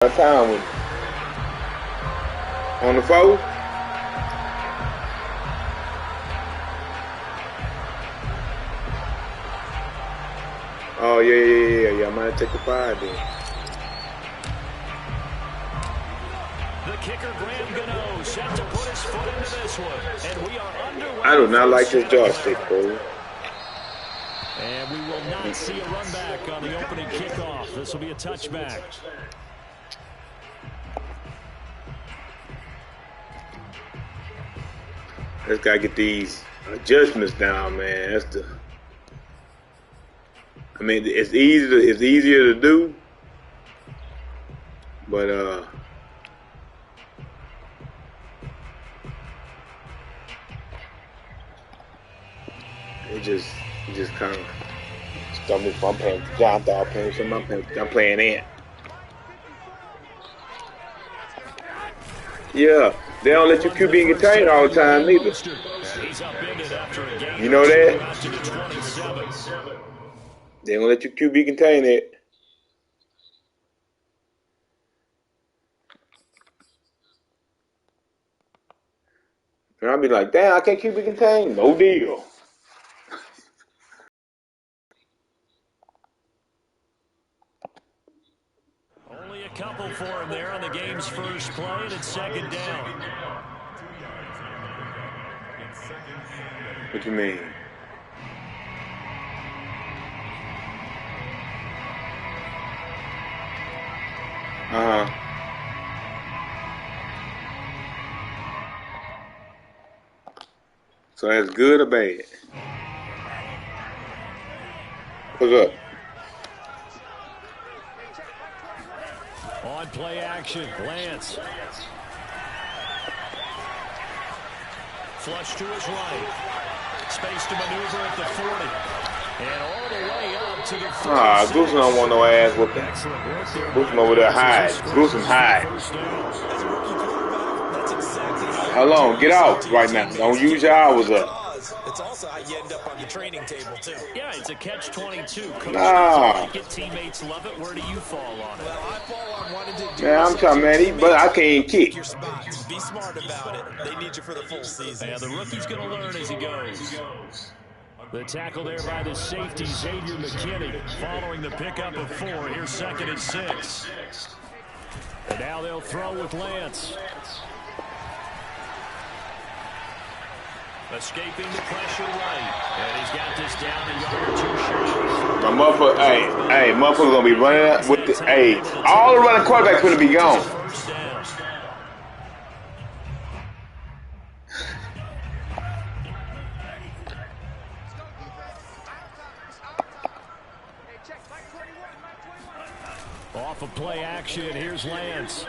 Time with on the phone. Oh yeah. I might take a 5 then. The kicker Graham Gano set to put his foot into this one, and we are underway. I do not like this joystick, bro. And we will not see a run back on the opening kickoff. This will be a touchback. Let's gotta get these adjustments down, man. That's the. I mean, it's easier to do, but it just kind of stumbles. I'm playing John Thor, playing some. I'm playing Ant. Yeah, they don't let you QB get tight all the time either. You know that? They don't let you QB contain it. And I'll be like, damn, I can't QB contain. No deal. Only a couple for him there on the game's first play, and it's second down. What you mean? So that's good or bad? What's up? On play action, Lance. Flush to his right. Space to maneuver at the 40. And all the way up to the 40. Gruesome don't want no ass whooping. Gruesome over there hide. Gruesome hide. Hold on, get out right now. Don't use your hours up. It's also how you end up on the training table, too. Yeah, it's a catch-22. Nah. Teammates love it. Where do you fall on it? Well, I fall on wanting to do Man, I'm trying, man, but I can't kick. your spots. Be smart about it. They need you for the full season. Yeah, the rookie's going to learn as he goes. The tackle there by the safety, Xavier McKinney, following the pickup of 4. Here's 2nd and 6. And now they'll throw with Lance. Escaping the pressure right. And he's got this down a yard or 2 short. My motherfucker, hey, motherfucker gonna be running up with the, all the running quarterbacks gonna be gone. Off of play action, here's Lance.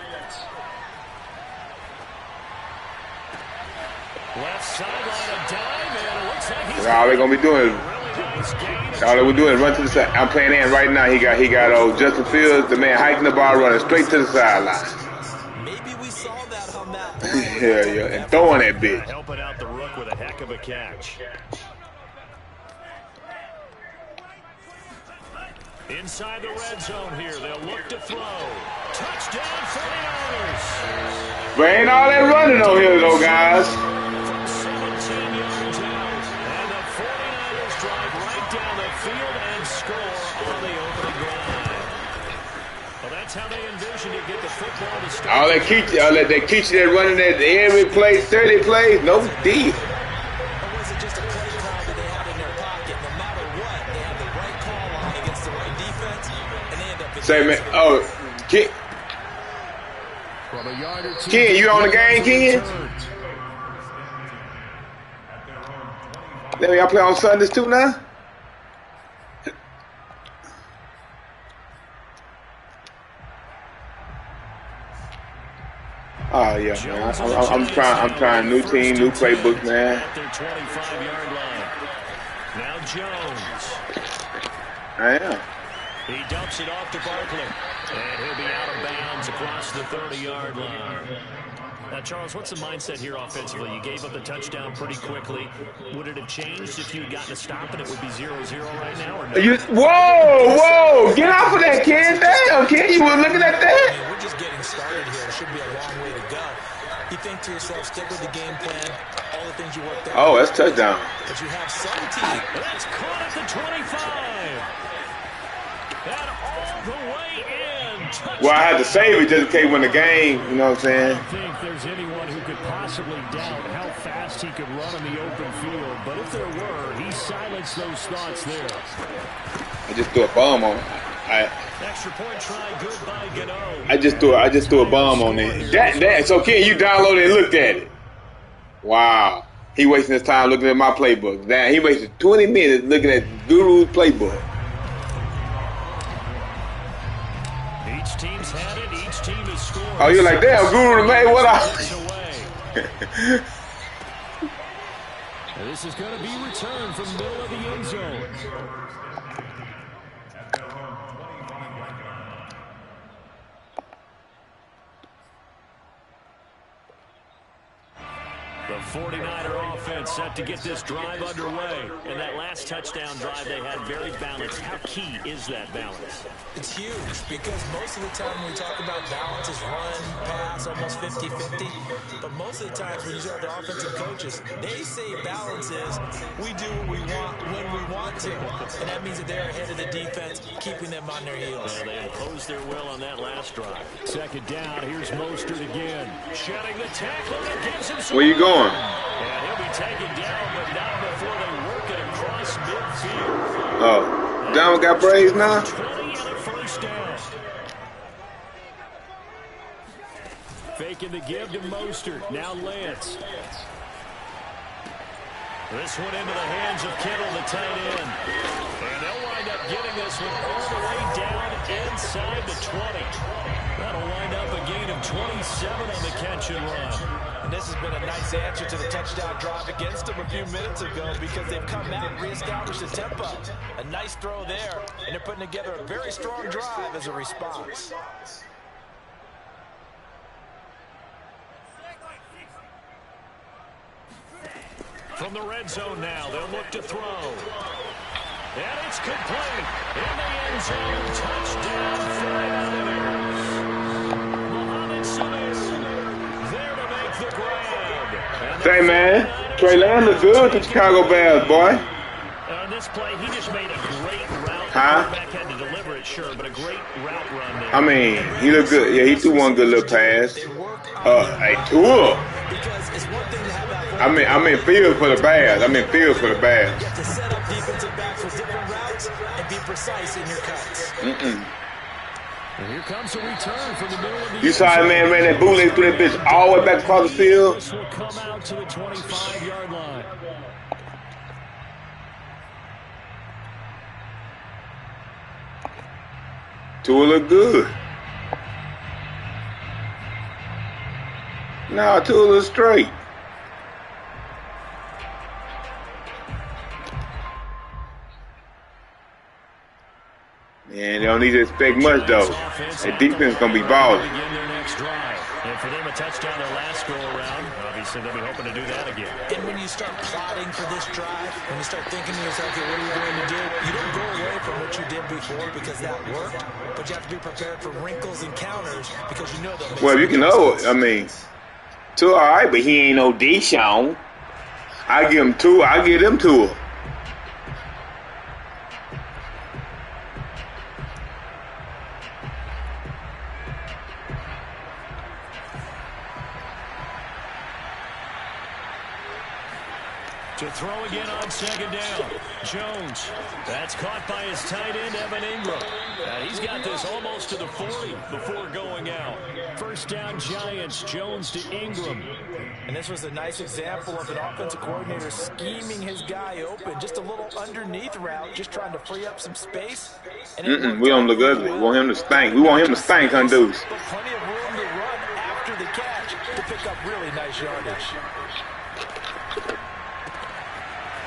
Left sideline, a dive, and it looks like he's all they're gonna be doing all they were doing is run to the side. I'm playing in right now. He got Justin Fields, the man hiking the ball, running straight to the sideline. Maybe we saw that on that. yeah, and throwing that bitch. Helping out the rook with a heck of a catch. Inside the red zone here, they'll look to throw. Touchdown 49ers. But ain't all that running on here though, guys. From 17 yards out. And the 49ers drive right down the field and score on the opening drive. Well, that's how they envision to get the football to start. All they teach you that running that every play, 30 plays, no deal. Say, man, Ken, you on the game, Ken? Let me, y'all play on Sundays too now? Oh yeah, man. I'm trying new team, new playbook, man. At their 25-yard line. Now Jones. I am. He dumps it off to Barkley. And he'll be out of bounds across the 30-yard line. Now, Charles, what's the mindset here offensively? You gave up the touchdown pretty quickly. Would it have changed if you had gotten a stop and it would be 0-0 right now? Or no? Whoa! Get off of that, Ken. Damn, Ken, you were looking at that? I mean, we're just getting started here. It should be a long way to go. You think to yourself, stick with the game plan, all the things you worked out. Oh, that's touchdown. But you have some team. That's caught at the 25. And all the way in. Touchdown. Well, I had to save it just in case when the game, you know what I'm saying? I don't think there's anyone who could possibly doubt how fast he could run in the open field. But if there were, he silenced those thoughts there. I just threw a bomb on it. Extra point try, good by Gano. I just threw a bomb on it. That so Ken, you downloaded and looked at it. Wow. He wasting his time looking at my playbook. Damn, he wasted 20 minutes looking at Guru's playbook. Each team's had it, each team has scored. Oh, you're like, damn, Guru made what This is going to be returned from the middle of the end zone. The 49er offense set to get this drive underway. And that last touchdown drive they had very balanced. How key is that balance? It's huge because most of the time when we talk about balance is run, pass, almost 50-50. But most of the times when you talk to offensive coaches, they say balance is we do what we want when we want to. And that means that they're ahead of the defense, keeping them on their heels. Yeah, they imposed their will on that last drive. Second down, here's Mostert again. Shedding the tackle that gives him some. Where you going? And he'll be taken down, but not before they work it across midfield. Oh, Down got braids now? 20 and a first down. Faking the give to Mostert. Now Lance. This one into the hands of Kittle, the tight end. And they'll wind up getting this one all the way down inside the 20. That'll wind up a gain of 27 on the catch and run. And this has been a nice answer to the touchdown drive against them a few minutes ago because they've come out and reestablished the tempo. A nice throw there, and they're putting together a very strong drive as a response. From the red zone now, they'll look to throw. And it's complete. In the end zone, touchdown, 49ers. Mohamed Sanu there to make the grab. Say, man, Trey Lance look good to Chicago Bears, boy. On this play, he just made a great route. Huh? The quarterback had to deliver it, sure, but a great route run there. I mean, he looked good. Yeah, he threw one good little pass. Hey, Tua. Because it's one thing to have that. I'm in field for the Bears. I'm in field for the Bears. You have to set up defensive backs with different routes and be precise in your cuts. And here comes a return from the middle of the You saw that man ran that bootleg through that bitch all the way back across the field? This will come out to the 25-yard line. Tua look good. Nah, Tua look straight. Man, they don't need to expect much, though. That defense is going to be balling. And for them, a touchdown their last go-around. Obviously, they'll be hoping to do that again. And when you start plotting for this drive, when you start thinking to yourself, okay, what are you going to do? You don't go away from what you did before because that worked, but you have to be prepared for wrinkles and counters because you know they'll make Well, you can know it. I mean, Tua all right, but he ain't no Deshaun. I give him Tua. I give them Tua. To throw again on second down. Jones. That's caught by his tight end, Evan Ingram. He's got this almost to the 40 before going out. First down, Giants. Jones to Ingram. And this was a nice example of an offensive coordinator scheming his guy open. Just a little underneath route, just trying to free up some space. And we don't look ugly. We want him to stink. We want him to stink, Deuce. But plenty of room to run after the catch to pick up really nice yardage.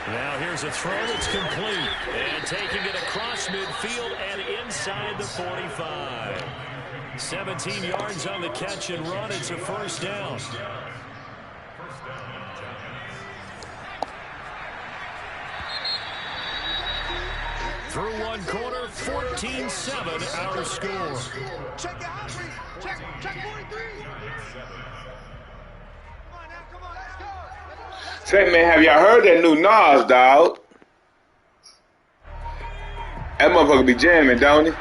Now here's a throw that's complete. And taking it across midfield and inside the 45. 17 yards on the catch and run. It's a first down. Through one quarter, 14-7 our score. Check it out. Check 43. Come on now, come on, let's go. Say, man, have y'all heard that new Nas, dog? That motherfucker be jamming, don't he?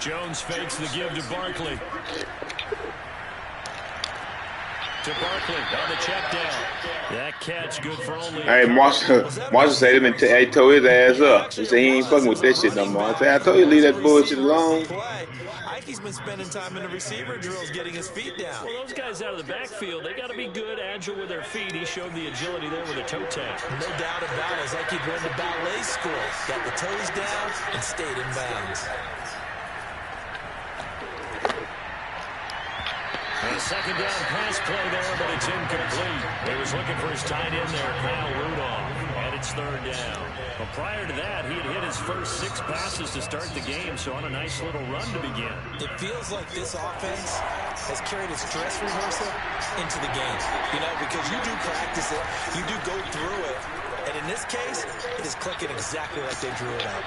Jones fakes the give to Barkley. To Barkley on the check down. That catch good for only. Hey, Marshall said him and he tore his ass up. He said he ain't fucking with that shit no more. I said, I told you to leave that bullshit alone. He's been spending time in the receiver drills getting his feet down. Well, those guys out of the backfield, they got to be good, agile with their feet. He showed the agility there with a toe tap. No doubt about it. It's like he'd run the ballet school. Got the toes down and stayed in bounds. And a second down pass play there, but it's incomplete. He was looking for his tight end there, Kyle Rudolph, and it's third down. But prior to that, he had hit his first 6 passes to start the game, so on a nice little run to begin. It feels like this offense has carried its dress rehearsal into the game. You know, because you do practice it, you do go through it, and in this case, it is clicking exactly like they drew it up.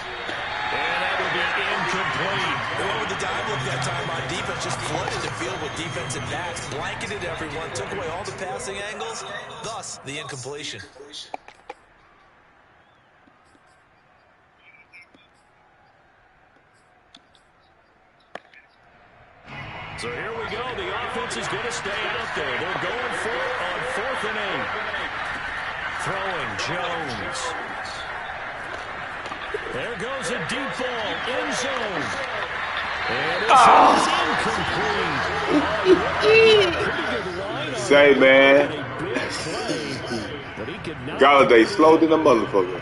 And that would be incomplete. Well, with the dive look that time on defense, just flooded the field with defensive backs, blanketed everyone, took away all the passing angles, thus the incompletion. So here we go. The offense is going to stay out there. They're going for it on 4th and 8. Throwing Jones. There goes a deep ball, end zone. And it's incomplete. Say, man, Galladay slowed in the motherfucker.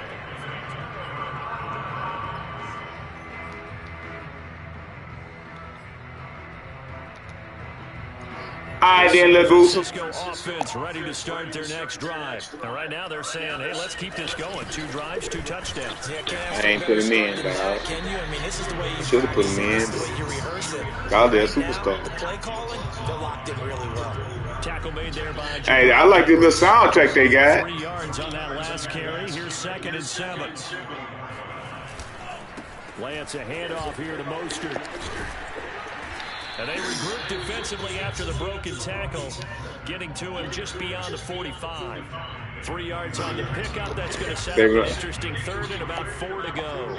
All right, then, Lil Goose. Francisco offense ready to start their next drive. And right now they're saying, hey, let's keep this going. 2 drives, 2 touchdowns. I ain't put him in, dog. Can you? I mean, this is the way you should have put him in. Galladay a superstar. The play calling, they're locked in really well. Tackle made there by Hey, I like this little soundtrack they got. 3 yards on that last carry. Here's 2nd and 7. Lance a handoff here to Mostert. And they regroup defensively after the broken tackle, getting to him just beyond the 45. 3 yards on the pickup. That's going to set up an interesting 3rd and about 4 to go.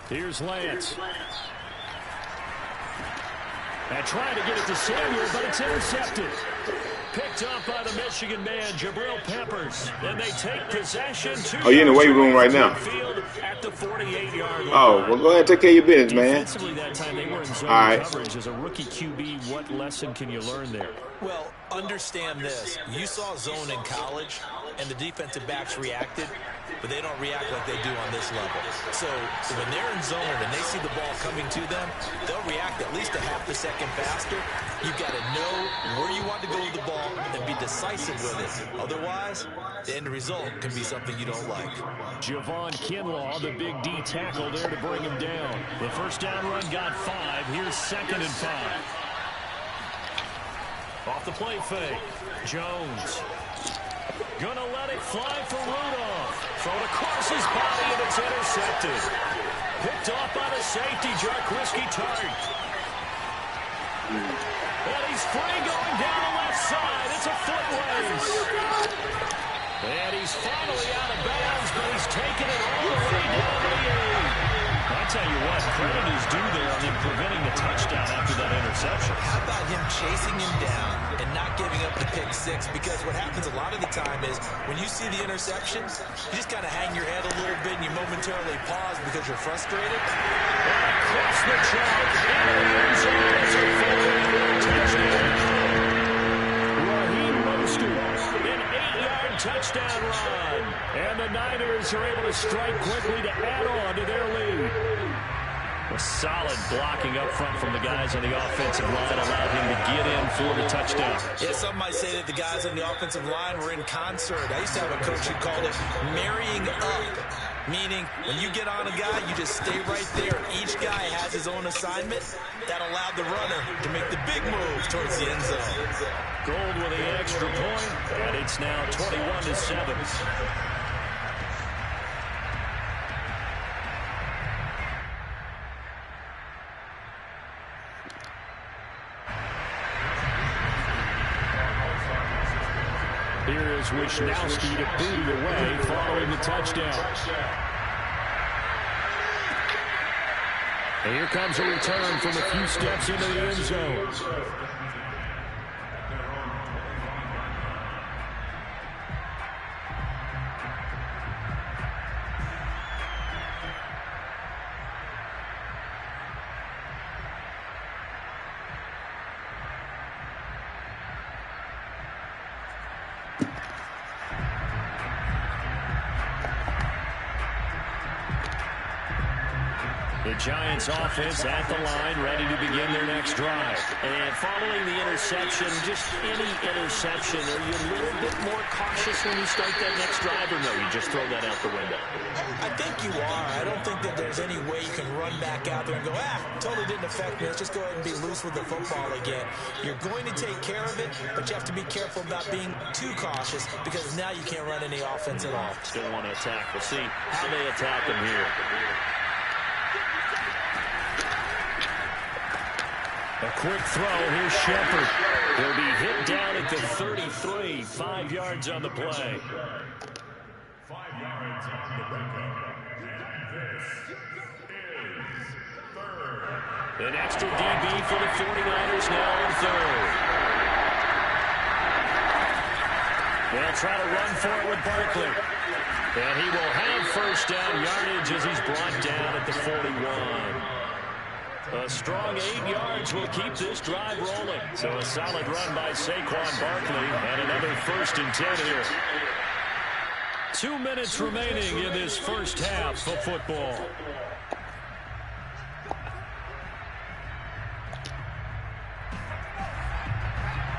Here's Lance. And trying to get it to Samuel, but it's intercepted. Picked up by the Michigan man, Jabril Peppers. Then they take possession. Oh, you're in the weight room right now. At the 48-yard line. Oh, well, go ahead and take care of your business, man. Defensively that time, they were in zone coverage. As a rookie QB, what lesson can you learn there? Well, understand this. You saw zone in college, and the defensive backs reacted, but they don't react like they do on this level. So when they're in zone and they see the ball coming to them, they'll react at least a half a second faster. You've got to know where you want to go with the ball and be decisive with it. Otherwise, the end result can be something you don't like. Javon Kinlaw, the big D tackle there to bring him down. The first down run got 5. Here's 2nd and 5. Off the play fake. Jones. Gonna let it fly for Rudolph. Thrown across his body, and it's intercepted. Picked off by the safety, Jarquiski Tart. And he's free going down the left side. It's a foot race. And he's finally out of bounds, but he's taken it all the way down to the 8. I'll tell you what, credit is due there on him preventing the touchdown after that interception. interception. How about him chasing him down and not giving up the pick six? Because what happens a lot of the time is when you see the interception, you just kind of hang your head a little bit and you momentarily pause because you're frustrated. Across the track, into the end zone, it's a 4-yard touchdown. Raheem Mostert, an 8-yard touchdown run. And the Niners are able to strike quickly to add on to their lead. A solid blocking up front from the guys on the offensive line allowed him to get in for the touchdown. Yeah, some might say that the guys on the offensive line were in concert. I used to have a coach who called it marrying up, meaning when you get on a guy, you just stay right there. Each guy has his own assignment. That allowed the runner to make the big move towards the end zone. Gold with the extra point, and it's now 21-7. Here is Wisnowski to boot it away following the touchdown. And here comes a return from a few steps into the end zone. The Giants offense at the line, ready to begin their next drive. And following the interception, just any interception, are you a little bit more cautious when you start that next drive, or no, you just throw that out the window? I think you are. I don't think that there's any way you can run back out there and go, totally didn't affect me. Let's just go ahead and be loose with the football again. You're going to take care of it, but you have to be careful about being too cautious because now you can't run any offense at all. Still want to attack. We'll see how they attack him here. A quick throw. Here's Shepard. He'll be hit down at the 33. 5 yards on the play. 5 yards on the pickup. This is third. An extra DB for the 49ers now in third. They'll try to run for it with Barkley. And he will have first down yardage as he's brought down at the 41. A strong 8 yards will keep this drive rolling. So a solid run by Saquon Barkley and another 1st and 10 here. 2 minutes remaining in this first half of football.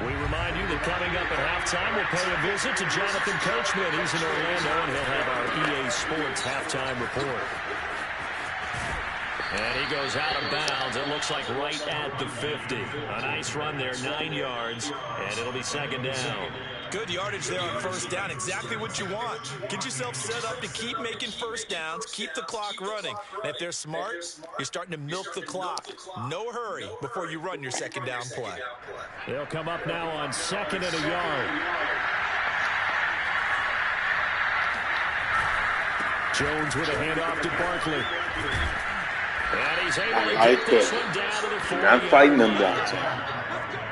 We remind you that coming up at halftime, we'll pay a visit to Jonathan Coachman. He's in Orlando, and he'll have our EA Sports halftime report. And he goes out of bounds. It looks like right at the 50. A nice run there, 9 yards, and it'll be 2nd down. Good yardage there on first down. Exactly what you want. Get yourself set up to keep making first downs, keep the clock running. And if they're smart, you're starting to milk the clock. No hurry before you run your 2nd down play. They'll come up now on 2nd and a yard. Jones with a handoff to Barkley. And he's able to get this one down to the 40. Not fighting them down.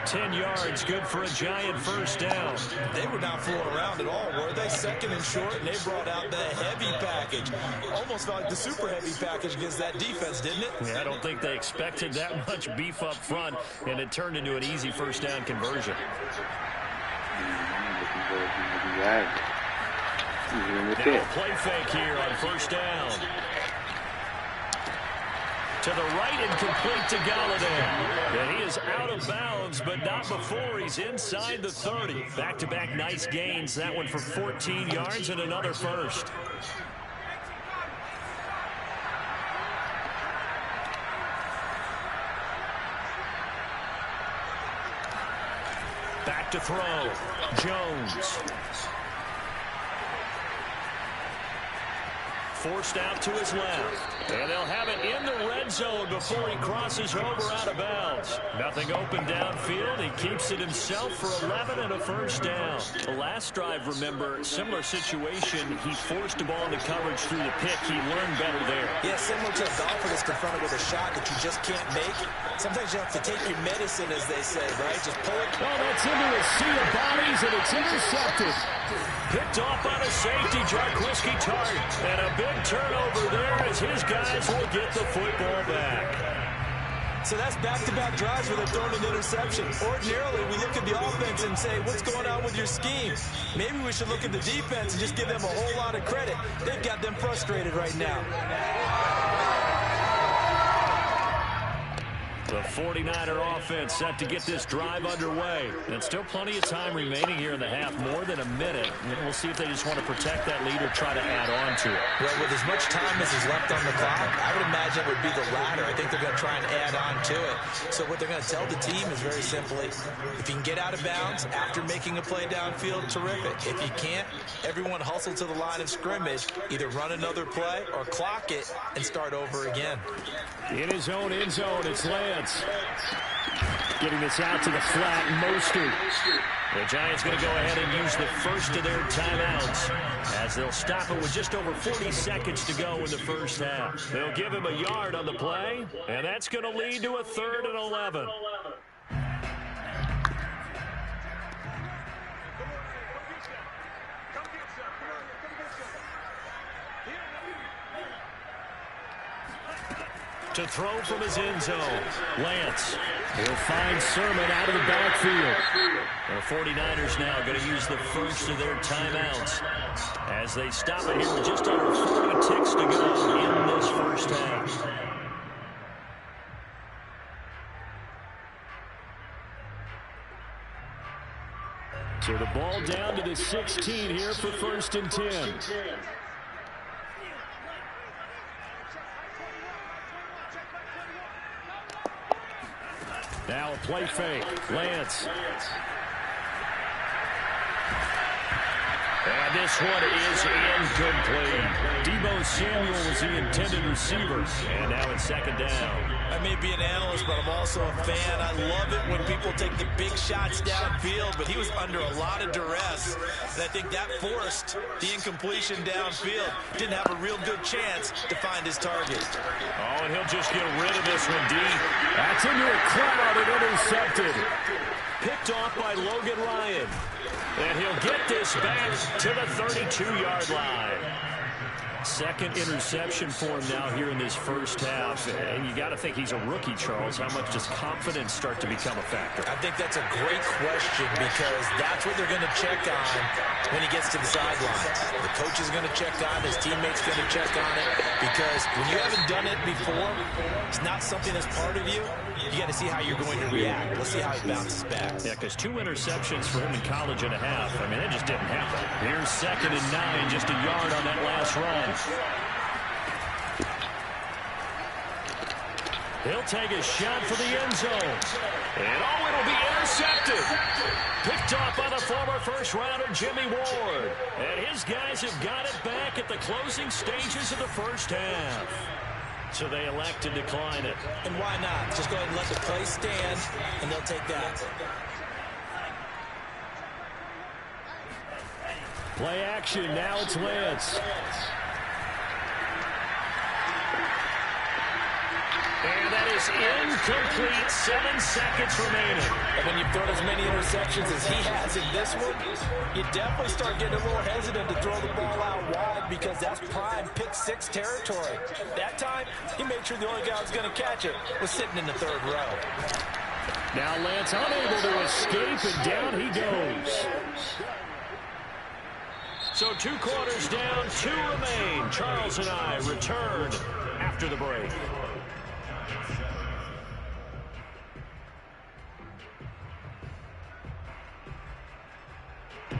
10 yards, good for a Giant first down. They were not fooling around at all, were they? 2nd and short, and they brought out the heavy package. Almost felt like the super heavy package against that defense, didn't it? Yeah, I don't think they expected that much beef up front, and it turned into an easy first down conversion. Now a play fake here on first down. To the right and complete to Galladay. And he is out of bounds, but not before he's inside the 30. Back-to-back nice gains. That one for 14 yards and another first. Back to throw. Jones. Forced out to his left. And they'll have it in the red end zone before he crosses over out of bounds. Nothing open downfield. He keeps it himself for 11 and a first down. The last drive, remember, similar situation. He forced the ball into coverage through the pick. He learned better there. Yeah, similar to a golfer that's confronted with a shot that you just can't make. Sometimes you have to take your medicine, as they say, right? Just pull it. Oh, that's into a sea of bodies, and it's intercepted. Picked off by the safety, Dagreatguru. And a big turnover there as his guys will get the football back. So that's back-to-back drives where they're throwing an interception. Ordinarily, we look at the offense and say, what's going on with your scheme? Maybe we should look at the defense and just give them a whole lot of credit. They've got them frustrated right now. The 49er offense set to get this drive underway. And still plenty of time remaining here in the half, more than a minute. And we'll see if they just want to protect that lead or try to add on to it. Well, with as much time as is left on the clock, I would imagine it would be the latter. I think they're going to try and add on to it. So what they're going to tell the team is very simply, if you can get out of bounds after making a play downfield, terrific. If you can't, everyone hustle to the line of scrimmage, either run another play or clock it and start over again. In his own end zone, it's Lance. Getting this out to the flat, Mostert. The Giants going to go ahead and use the first of their timeouts as they'll stop it with just over 40 seconds to go in the first half. They'll give him a yard on the play, and that's going to lead to a 3rd and 11. To throw from his end zone, Lance. He'll find Sermon out of the backfield. The 49ers now going to use the first of their timeouts as they stop it here with just under 40 ticks to go in this first half. So the ball down to the 16 here for 1st and 10. Now a play fake. Lance. And this one is incomplete. Deebo Samuel was the intended receiver. And now it's 2nd down. I may be an analyst, but I'm also a fan. I love it when people take the big shots downfield, but he was under a lot of duress. And I think that forced the incompletion downfield. Didn't have a real good chance to find his target. Oh, and he'll just get rid of this one, D. That's into a crowd and intercepted. Picked off by Logan Ryan. And he'll get this back to the 32-yard line. 2nd interception for him now here in this first half. And you got to think he's a rookie, Charles. How much does confidence start to become a factor? I think that's a great question because that's what they're going to check on when he gets to the sideline. The coach is going to check on it. His teammates going to check on it because when you haven't done it before, it's not something that's part of you. You got to see how you're going to react. Let's see how he bounces back. Yeah, because 2 interceptions for him in college and a half. I mean, it just didn't happen. Here's 2nd and 9, just a yard on that last run. He'll take a shot for the end zone. And oh, it'll be intercepted. Picked off by the former first-rounder Jimmy Ward. And his guys have got it back at the closing stages of the first half. So they elect to decline it. And why not? Just go ahead and let the play stand, and they'll take that. Play action. Now it's Lance. And that is incomplete. 7 seconds remaining. And when you've thrown as many interceptions as he has in this one, you definitely start getting a little hesitant to throw the ball out wide because that's prime pick 6 territory. That time, he made sure the only guy who was going to catch it was sitting in the 3rd row. Now Lance unable to escape, and down he goes. So 2 quarters down, 2 remain. Charles and I return after the break.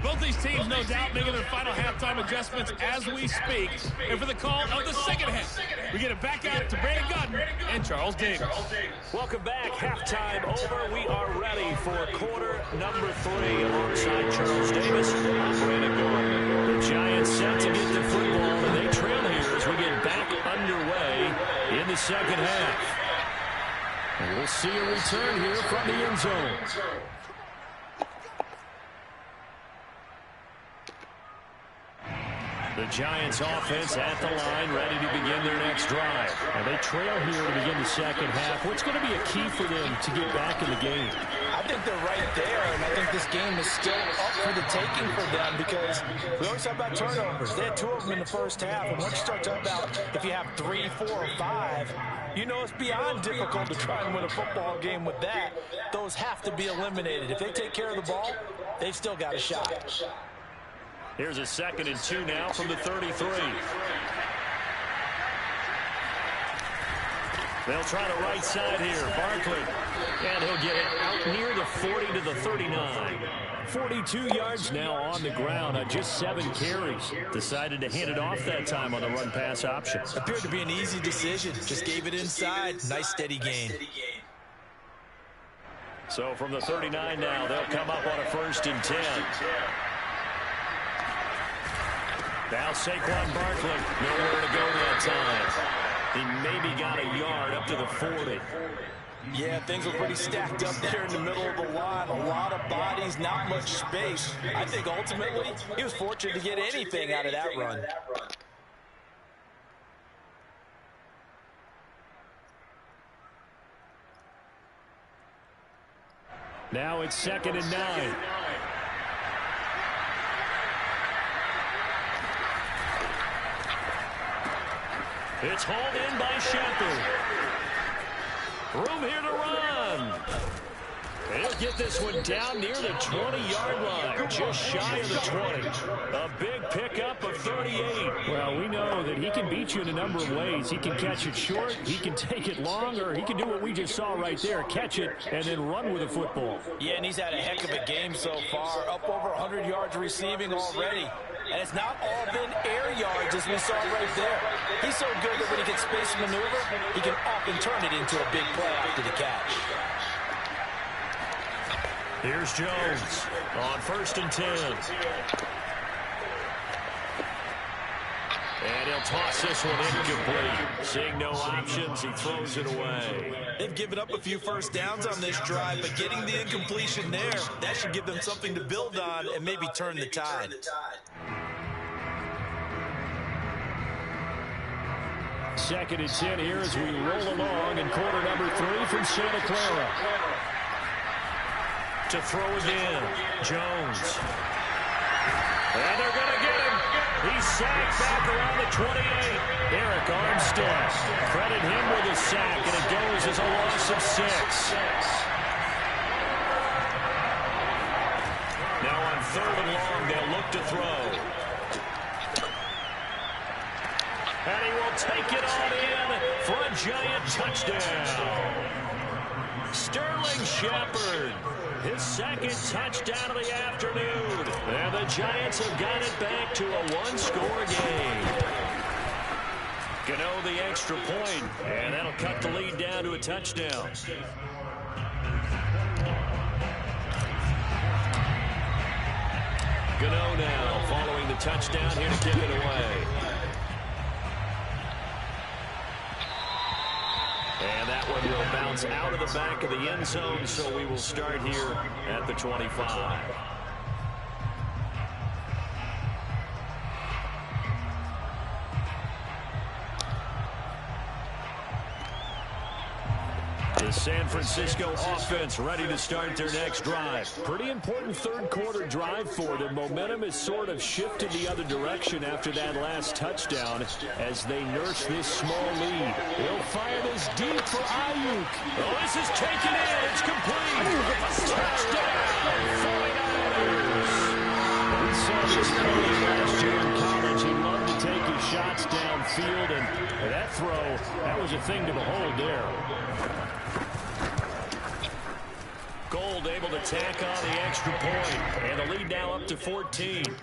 Both these teams, no doubt, making their final halftime adjustments as we speak. And for the call of the second half, we get it back out to Brandon Gutton and Charles Davis. Welcome back. Halftime over. We are ready for quarter number 3 alongside Charles Davis. I'm Brandon Gutton. The Giants set to get the football, and they trail here as we get back underway in begin the second half. And we'll see a return here from the end zone. The Giants offense at the line, ready to begin their next drive. And they trail here to begin the second half. What's going to be a key for them to get back in the game? I think they're right there, and I think this game is still up for the taking for them because we always talk about turnovers. They had 2 of them in the first half, and once you start talking about if you have 3, 4, or 5, you know it's beyond difficult to try and win a football game with that. Those have to be eliminated. If they take care of the ball, they've still got a shot. Here's a 2nd and 2 now from the 33. They'll try the right side here. Barkley. And he'll get it out near the 40 to the 39. 42 yards now on the ground on just 7 carries. Decided to hand it off that time on the run-pass option. Appeared to be an easy decision. Just gave it inside. Nice steady gain. So from the 39 now, they'll come up on a 1st and 10. Now Saquon Barkley, nowhere to go that time. He maybe got a yard up to the 40. Yeah, things were pretty stacked up there in the middle of the line. A lot of bodies, not much space. I think ultimately he was fortunate to get anything out of that run. Now it's 2nd and 9. It's hauled in by Shepard. Room here to run. And he'll get this one down near the 20-yard line, just shy of the 20. A big pickup of 38. Well, we know that he can beat you in a number of ways. He can catch it short, he can take it long, or he can do what we just saw right there, catch it and then run with the football. Yeah, and he's had a heck of a game so far, up over 100 yards receiving already. And it's not all been air yards as we saw right there. He's so good that when he can space maneuver, he can often turn it into a big play after the catch. Here's Jones on 1st and 10. And he'll toss this one incomplete. Seeing no options, he throws it away. They've given up a few first downs on this drive, but getting the incompletion there, that should give them something to build on and maybe turn the tide. Second and 10 here as we roll along in quarter number 3 from Santa Clara. To throw again, Jones. And they're going to get him. He's sacked back around the 28. Eric Armstead. Credit him with a sack, and it goes as a loss of 6. Now on 3rd and long, they'll look to throw. And he will take it on in for a giant touchdown. Sterling Shepard, his 2nd touchdown of the afternoon. And the Giants have got it back to a 1-score game. Gano the extra point, and that'll cut the lead down to a touchdown. Gano now following the touchdown here to kick it away. And that one will bounce out of the back of the end zone, so we will start here at the 25. The San Francisco offense ready to start their next drive. Pretty important 3rd quarter drive for them. Momentum has sort of shifted the other direction after that last touchdown as they nurse this small lead. They'll fire this deep for Ayuk. Oh, this is taken in. It's complete. Touchdown, 49ers. We saw this play last year in college. He loved to take his shots downfield, and that throw, that was a thing to behold there. Gold able to tack on the extra point, and the lead now up to 14. Here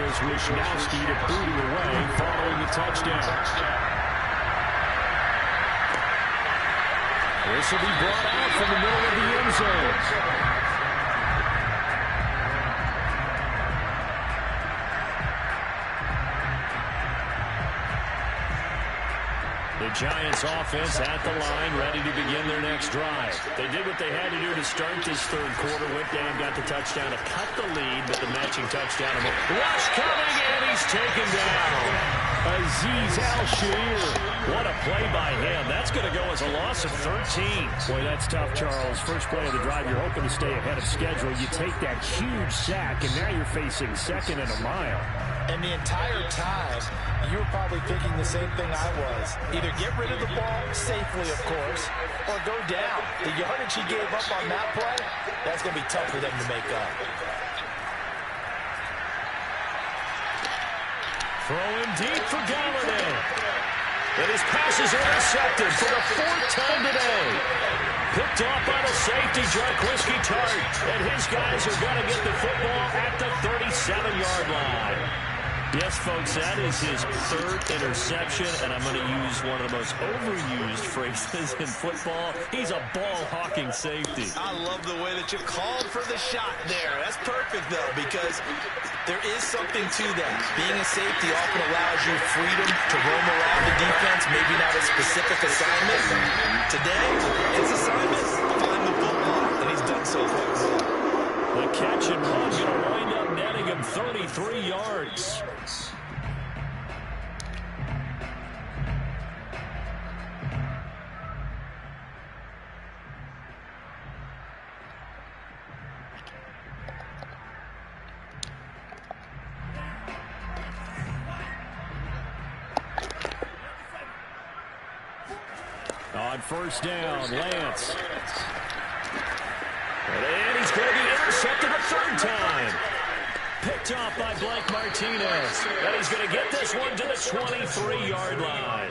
is Wisnowski to boot it away following the touchdown. This will be brought out from the middle of the end zone. The Giants offense at the line, ready to begin their next drive. They did what they had to do to start this third quarter. Went down, got the touchdown to cut the lead, but the matching touchdown. Rush coming, and he's taken down. Azeez Al-Shaair. What a play by him. That's going to go as a loss of 13. Boy, that's tough, Charles. First play of the drive, you're hoping to stay ahead of schedule. You take that huge sack, and now you're facing second and a mile. And the entire time, you were probably thinking the same thing I was. Either get rid of the ball, safely of course, or go down. The yardage he gave up on that play, that's going to be tough for them to make up. Throwing deep for Galladay. And his pass is intercepted for the fourth time today. Picked off by the safety, Jarquisky Tart. And his guys are going to get the football at the 37-yard line. Yes, folks, that is his third interception, and I'm going to use one of the most overused phrases in football. He's a ball-hawking safety. I love the way that you called for the shot there. That's perfect, though, because there is something to that. Being a safety often allows you freedom to roam around the defense, maybe not a specific assignment. Today, his assignment, find the football, and he's done so quite well. The catch and run going to wind up netting him 33 yards. On first down, Lance. And he's going to be intercepted a third time. Picked off by Blake Martinez. And he's going to get this one to the 23-yard line.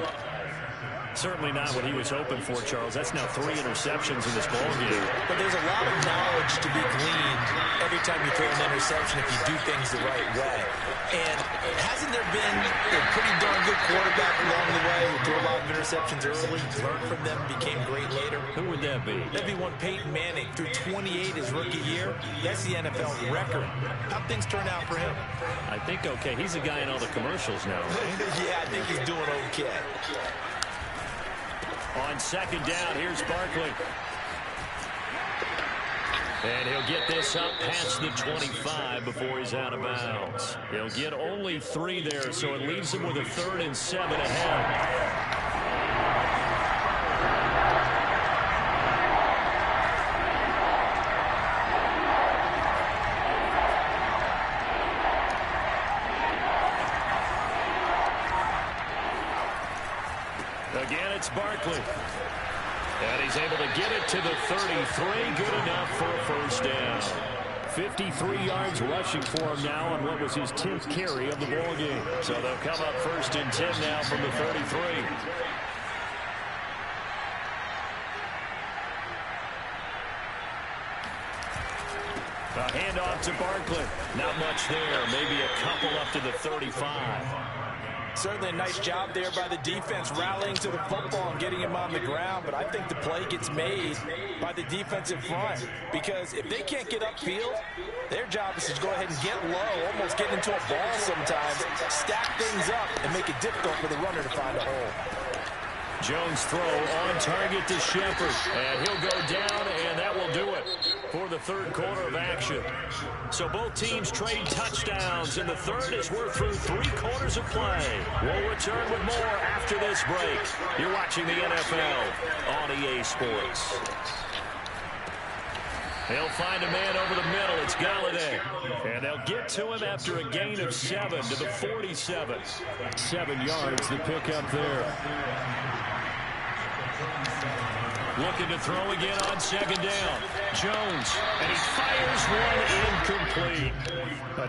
Certainly not what he was hoping for, Charles. That's now 3 interceptions in this ballgame. But there's a lot of knowledge to be gleaned every time you throw an interception if you do things the right way. And hasn't there been a pretty darn good quarterback along the way who threw a lot of interceptions early, learned from them, became great later? Who would that be? That'd be one Peyton Manning. Threw 28 his rookie year. That's the NFL record. How'd things turn out for him? I think okay. He's a guy in all the commercials now, right? Yeah, I think he's doing okay. On second down, here's Barkley. And he'll get this up past the 25 before he's out of bounds. He'll get only 3 there, so it leaves him with a 3rd and 7 ahead. Again, it's Barkley. And he's able to get it to the 33. Good enough for a first down. 53 yards rushing for him now on what was his 10th carry of the ballgame. So they'll come up 1st and 10 now from the 33. A handoff to Barkley. Not much there. Maybe a couple up to the 35. Certainly a nice job there by the defense rallying to the football and getting him on the ground, but I think the play gets made by the defensive front because if they can't get upfield, their job is to go ahead and get low, almost get into a ball sometimes, stack things up, and make it difficult for the runner to find a hole. Jones throw on target to Shepard, and he'll go down, and that will do it for the third quarter of action. So both teams trade touchdowns, and the third as we're through 3 quarters of play. We'll return with more after this break. You're watching the NFL on EA Sports. They'll find a man over the middle. It's Galladay. And they'll get to him after a gain of 7 to the 47. 7 yards, the pickup there. Looking to throw again on second down. Jones, and he fires one incomplete.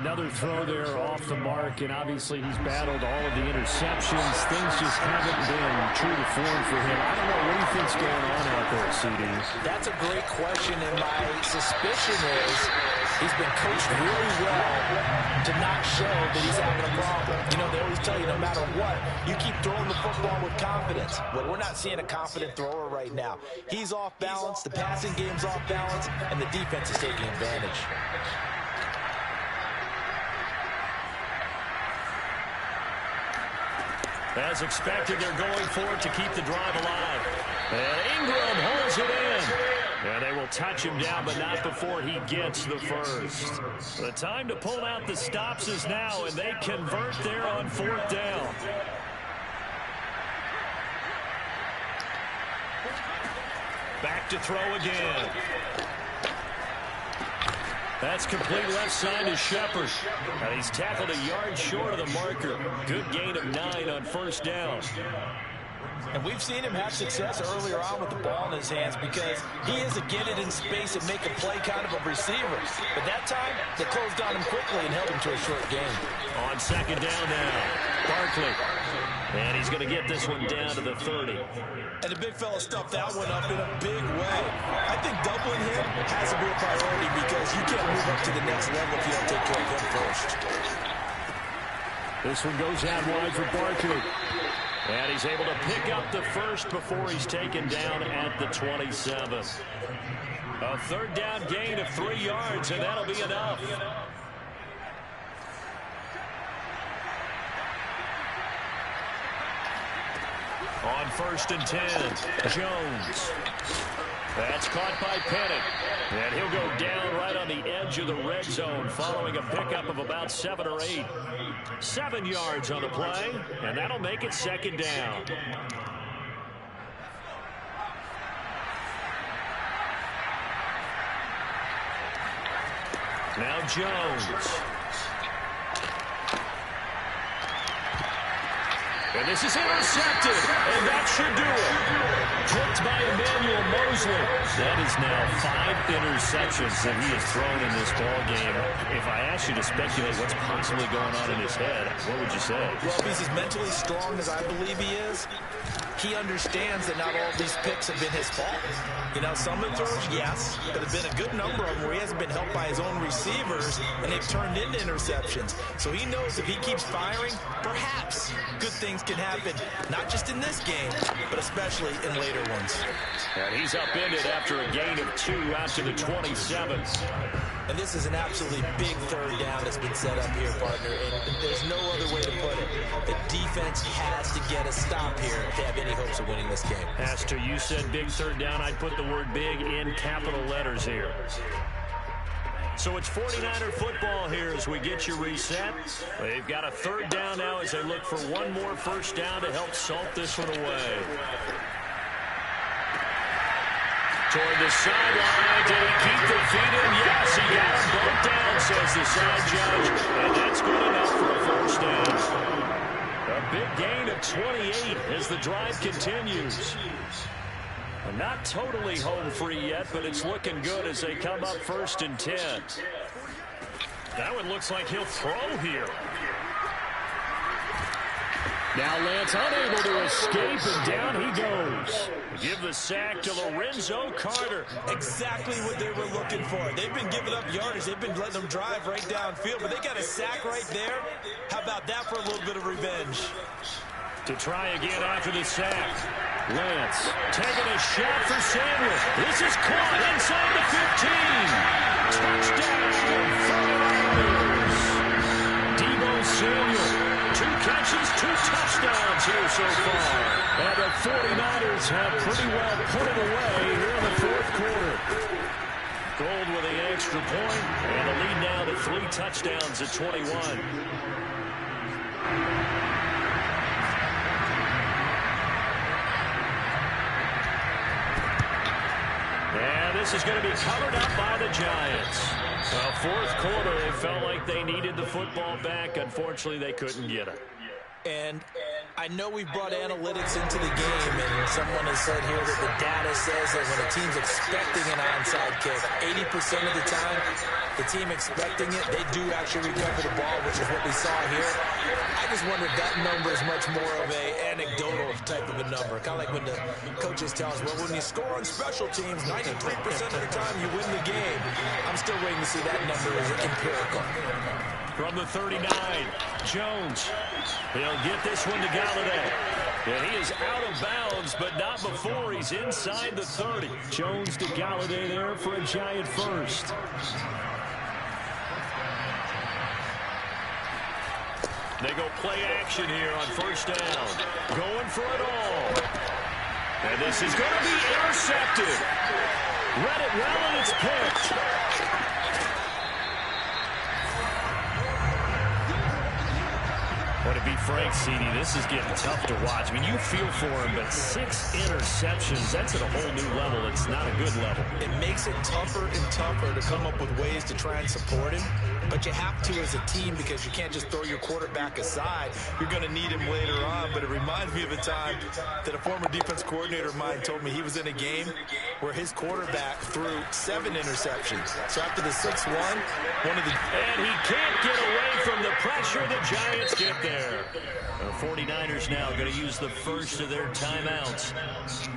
Another throw there off the mark, and obviously he's battled all of the interceptions. Things just haven't been true to form for him. I don't know what he thinks going on out there, CD. That's a great question, and my suspicion is he's been coached really well to not show that he's having a problem. You know, they always tell you no matter what, you keep throwing the football with confidence. Well, we're not seeing a confident thrower right now. He's off balance, the passing game's off balance, and the defense is taking advantage. As expected, they're going for it to keep the drive alive. And Ingram holds it in. And they will touch him down, but not before he gets the first. The time to pull out the stops is now, and they convert there on 4th down. Back to throw again. That's complete left side to Shepard. And he's tackled a yard short of the marker. Good gain of 9 on 1st down. And we've seen him have success earlier on with the ball in his hands because he is a get it in space and make a play kind of a receiver. But that time, they closed on him quickly and held him to a short gain. On 2nd down now, Barkley. And he's going to get this one down to the 30. And the big fella stuffed that one up in a big way. I think doubling him has to be a priority because you can't move up to the next level if you don't take care of him first. This one goes out wide for Barkley. And he's able to pick up the first before he's taken down at the 27. A 3rd down gain of 3 yards, and that'll be enough. On 1st and 10, Jones. That's caught by Penning. And he'll go down right on the edge of the red zone following a pickup of about 7 or 8. 7 yards on the play, and that'll make it 2nd down. Now Jones. And this is intercepted, and that should do it. Hooked by Emmanuel Mosley. That is now 5 interceptions that he has thrown in this ball game. If I asked you to speculate what's possibly going on in his head, what would you say? Well, if he's as mentally strong as I believe he is, he understands that not all of these picks have been his fault. You know, some of the throws, yes, but there have been a good number of them where he hasn't been helped by his own receivers, and they've turned into interceptions. So he knows if he keeps firing, perhaps good things can happen, not just in this game, but especially in later ones. And he's upended after a gain of 2 out to the 27. And this is an absolutely big 3rd down that's been set up here, partner, and there's no other way to put it. The defense has to get a stop here to have any hopes of winning this game. Pastor, you said big 3rd down. I'd put the word big in capital letters here. So it's 49er football here as we get you reset. They've got a 3rd down now as they look for one more 1st down to help salt this one away. Toward the sideline. Did he keep the feet in? Yes, he got them both down, says the side judge. And that's good enough for a 1st down. A big gain of 28 as the drive continues. Not totally home free yet, but it's looking good as they come up 1st and 10. That one looks like he'll throw here. Now Lance unable to escape, and down he goes. Give the sack to Lorenzo Carter. Exactly what they were looking for. They've been giving up yardage. They've been letting them drive right downfield, but they got a sack right there. How about that for a little bit of revenge? To try again after the sack. Lance taking a shot for Samuel. This is caught inside the 15. Touchdown, 49ers. Deebo Samuel. 2 catches, 2 touchdowns here so far. And the 49ers have pretty well put it away here in the 4th quarter. Gold with the extra point, and the lead now to 3 touchdowns at 21. And this is going to be covered up by the Giants. Well, 4th quarter, they felt like they needed the football back. Unfortunately, they couldn't get it. And I know we've brought analytics into the game, and someone has said here that the data says that when a team's expecting an onside kick, 80% of the time, the team expecting it, they do actually recover the ball, which is what we saw here. I just wonder if that number is much more of an anecdotal type of a number. Kind of like when the coaches tell us, well, when you score on special teams, 93% of the time you win the game. I'm still waiting to see that number as empirical. From the 39, Jones. He'll get this one to Galladay. And he is out of bounds, but not before he's inside the 30. Jones to Galladay there for a Giant first. They go play action here on first down. Going for it all. And this is going to be intercepted. Read it well, and it's picked. Well, to be frank, CD, this is getting tough to watch. I mean, you feel for him, but 6 interceptions, that's at a whole new level. It's not a good level. It makes it tougher and tougher to come up with ways to try and support him. But you have to as a team because you can't just throw your quarterback aside. You're going to need him later on. But it reminds me of a time that a former defense coordinator of mine told me he was in a game where his quarterback threw 7 interceptions. So after the 6-1, and he can't get away from the pressure. The Giants get there. The 49ers now going to use the first of their timeouts.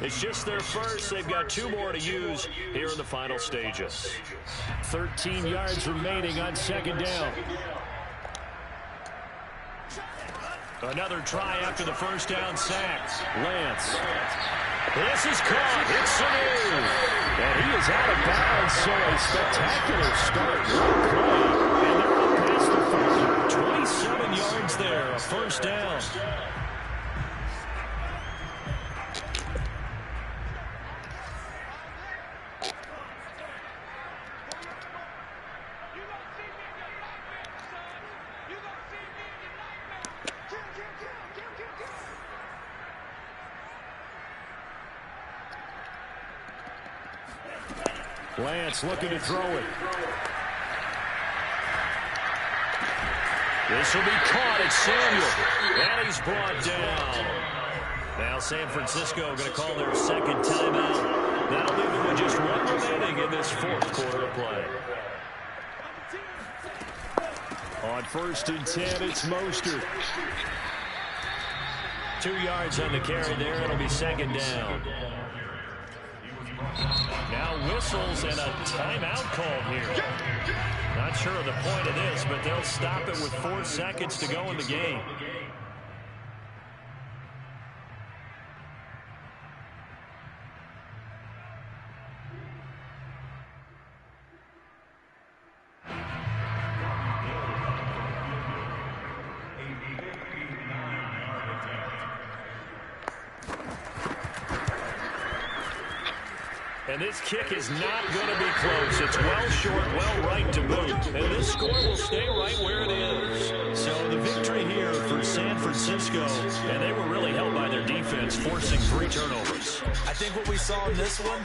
It's just their first. They've got 2 more to use here in the final stages. 13 yards remaining on second down. Another try after the first down sack. Lance. This is caught. It's Sanu. And he is out of bounds, so a spectacular start. Great play. And they're up past the 40. 27 yards there. A first down. Lance looking to throw it. This will be caught. It's Samuel. And he's brought down. Now San Francisco going to call their second timeout. That'll leave them with just 1 remaining in this 4th quarter of play. On 1st and 10, it's Mostert. 2 yards on the carry there. It'll be second down. Now whistles and a timeout called here. Not sure of the point of this, but they'll stop it with 4 seconds to go in the game. And this kick is not going to be close. It's well short, well right to boot. And this score will stay right where it is. So the victory here for San Francisco, and they were really held by their defense, forcing 3 turnovers. I think what we saw in this one,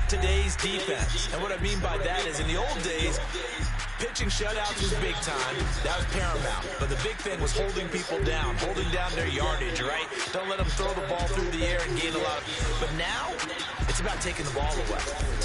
today's defense. And what I mean by that is in the old days, pitching shutouts was big time. That was paramount. But the big thing was holding people down, holding down their yardage, right? Don't let them throw the ball through the air and gain a lot. But now, it's about taking the ball away.